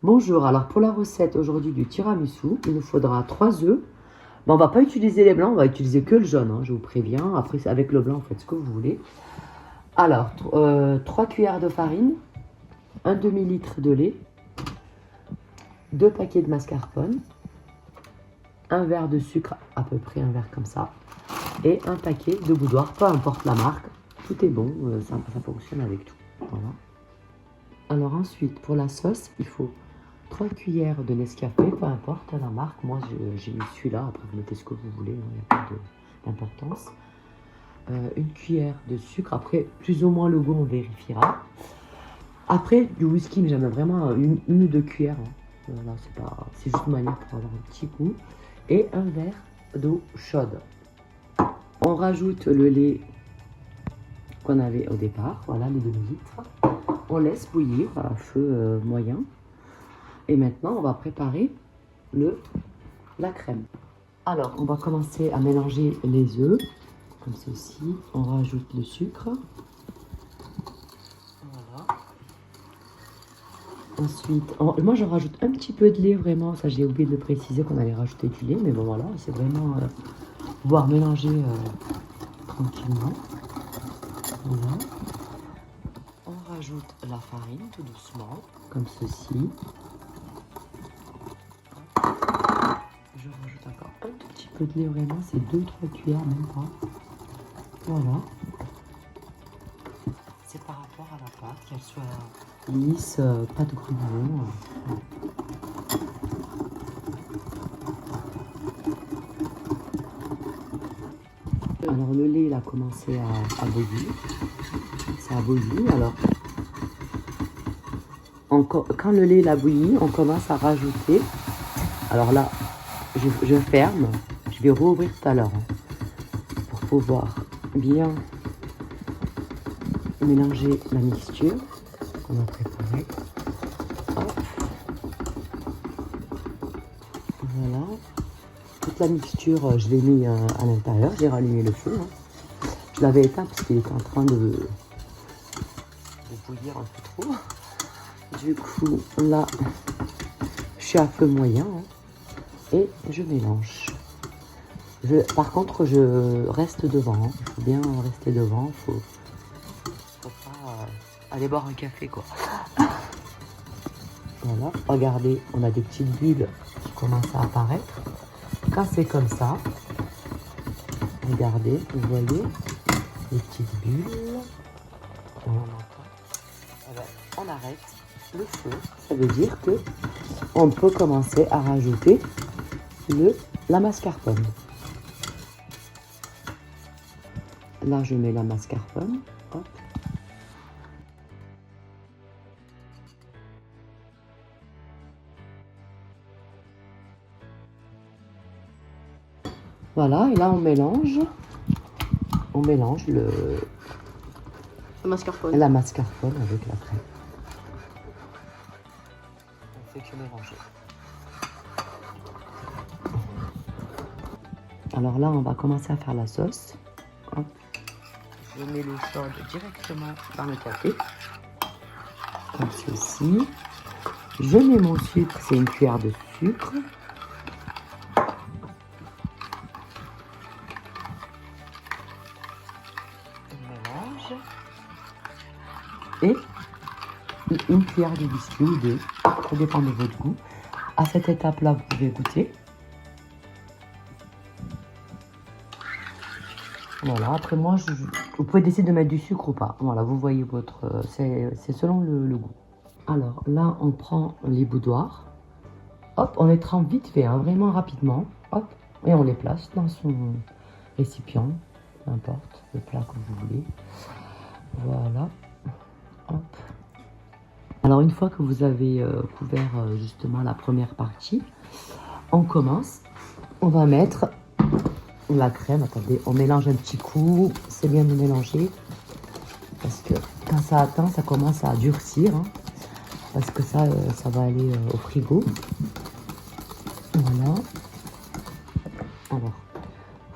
Bonjour, alors pour la recette aujourd'hui du tiramisu, il nous faudra 3 œufs. On va pas utiliser les blancs, on va utiliser que le jaune, je vous préviens. Après, avec le blanc, vous faites ce que vous voulez. Alors, 3 cuillères de farine, un demi-litre de lait, 2 paquets de mascarpone, un verre de sucre, à peu près un verre comme ça, et un paquet de boudoir, peu importe la marque. Tout est bon, ça fonctionne avec tout. Voilà. Alors ensuite, pour la sauce, il faut 3 cuillères de Nescafé, peu importe la marque. Moi, j'ai mis celui-là. Après, vous mettez ce que vous voulez. Il n'y a pas d'importance. Une cuillère de sucre. Après, plus ou moins le goût, on vérifiera. Après, du whisky, mais j'aime vraiment une ou 2 cuillères. Voilà, c'est juste une manière pour avoir un petit goût. Et un verre d'eau chaude. On rajoute le lait qu'on avait au départ. Voilà, les 2 litres. On laisse bouillir à feu moyen. Et maintenant, on va préparer la crème. Alors, on va commencer à mélanger les œufs, comme ceci. On rajoute le sucre. Voilà. Ensuite, moi, je rajoute un petit peu de lait, vraiment. Ça, j'ai oublié de le préciser qu'on allait rajouter du lait. Mais bon, voilà, c'est vraiment pouvoir mélanger tranquillement. Voilà. On rajoute la farine tout doucement, comme ceci. Je rajoute encore un tout petit peu de lait, vraiment, c'est 2-3 cuillères, même pas. Voilà. C'est par rapport à la pâte, qu'elle soit lisse, pas de grumeaux. Alors le lait, il a commencé à bouillir. Ça a bouilli, alors quand le lait il a bouilli, on commence à rajouter. Alors là, je ferme, je vais rouvrir tout à l'heure pour pouvoir bien mélanger la mixture qu'on a préparée. Hop. Voilà. Toute la mixture, je l'ai mis à l'intérieur, j'ai rallumé le feu. Je l'avais éteint parce qu'il était en train de bouillir un peu trop. Du coup, là, je suis à feu moyen et je mélange. Par contre, je reste devant. Il faut bien rester devant. Faut pas aller boire un café, quoi. Voilà, regardez, on a des petites bulles qui commencent à apparaître. Quand c'est comme ça, regardez, vous voyez les petites bulles. On arrête le feu. Ça veut dire que on peut commencer à rajouter la mascarpone. Là, je mets la mascarpone. Hop. Voilà, et là on mélange la mascarpone avec la crème. On fait que mélanger. Alors là, on va commencer à faire la sauce. Hop. Je mets l'eau chaude directement dans le café, comme ceci. Je mets mon sucre, c'est une cuillère de sucre. Et une cuillère de whisky ou 2, ça dépend de votre goût. À cette étape-là, vous pouvez goûter. Voilà, après moi, vous pouvez décider de mettre du sucre ou pas. Voilà, vous voyez c'est selon le goût. Alors là, on prend les boudoirs. Hop, on les trempe vite fait, vraiment rapidement. Hop, et on les place dans son récipient. Peu importe, le plat que vous voulez. Voilà. Hop. Alors une fois que vous avez couvert justement la première partie, on commence. On va mettre la crème. Attendez, on mélange un petit coup. C'est bien de mélanger parce que quand ça attend, ça commence à durcir. Parce que ça va aller au frigo. Voilà. Alors,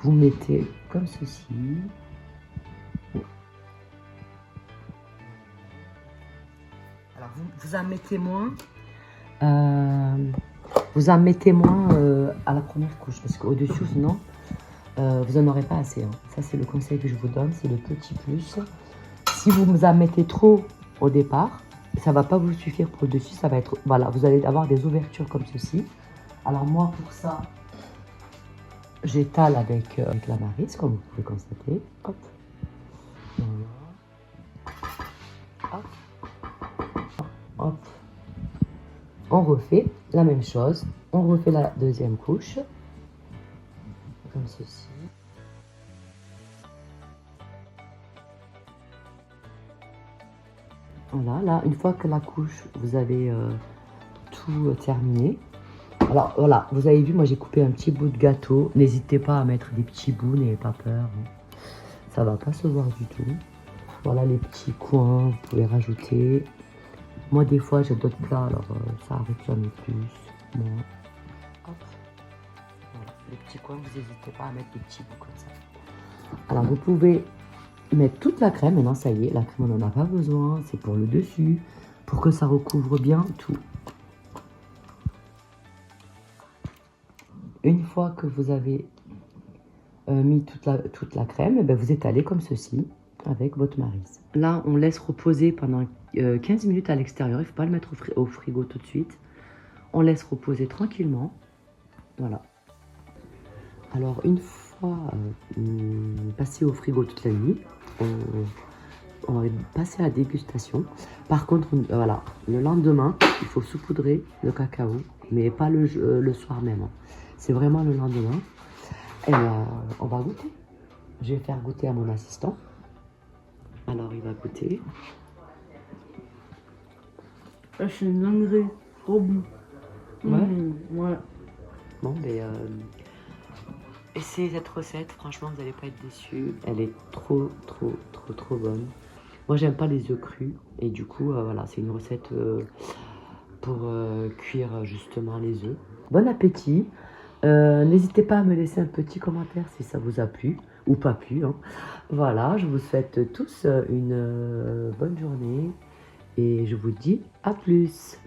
vous mettez comme ceci. Alors, vous en mettez moins Vous en mettez moins à la première couche parce qu'au-dessus, sinon, vous n'en aurez pas assez. Hein. Ça, c'est le conseil que je vous donne, c'est le petit plus. Si vous en mettez trop au départ, ça ne va pas vous suffire pour le dessus. Ça va être, voilà, vous allez avoir des ouvertures comme ceci. Alors moi, pour ça, j'étale avec la maryse, comme vous pouvez constater. Hop. Hop. Hop. On refait la même chose. On refait la deuxième couche. Comme ceci. Voilà, là, une fois que la couche, vous avez tout terminé. Alors, voilà, vous avez vu, moi, j'ai coupé un petit bout de gâteau. N'hésitez pas à mettre des petits bouts, n'ayez pas peur. Hein. Ça va pas se voir du tout. Voilà les petits coins, vous pouvez rajouter. Moi, des fois, j'ai d'autres plats, alors ça arrive jamais plus. Moi. Hop. Voilà, les petits coins, vous n'hésitez pas à mettre des petits bouts comme ça. Alors, vous pouvez mettre toute la crème. Maintenant, ça y est, la crème, on n'en a pas besoin. C'est pour le dessus, pour que ça recouvre bien tout. Une fois que vous avez mis toute la crème, eh bien, vous étalez comme ceci avec votre maryse. Là, on laisse reposer pendant 15 minutes à l'extérieur. Il ne faut pas le mettre au frigo tout de suite. On laisse reposer tranquillement. Voilà. Alors, une fois passé au frigo toute la nuit, on va passer à la dégustation. Par contre, voilà, le lendemain, il faut saupoudrer le cacao, mais pas le soir même. Hein. C'est vraiment le lendemain. Et on va goûter. Je vais faire goûter à mon assistant. Alors, il va goûter. C'est une dinguerie. Trop bon. Ouais. Ouais. Bon, mais essayez cette recette. Franchement, vous n'allez pas être déçus. Elle est trop bonne. Moi, j'aime pas les œufs crus. Et du coup, voilà, c'est une recette pour cuire justement les œufs. Bon appétit. N'hésitez pas à me laisser un petit commentaire si ça vous a plu ou pas plu. Hein. Voilà, je vous souhaite tous une bonne journée et je vous dis à plus.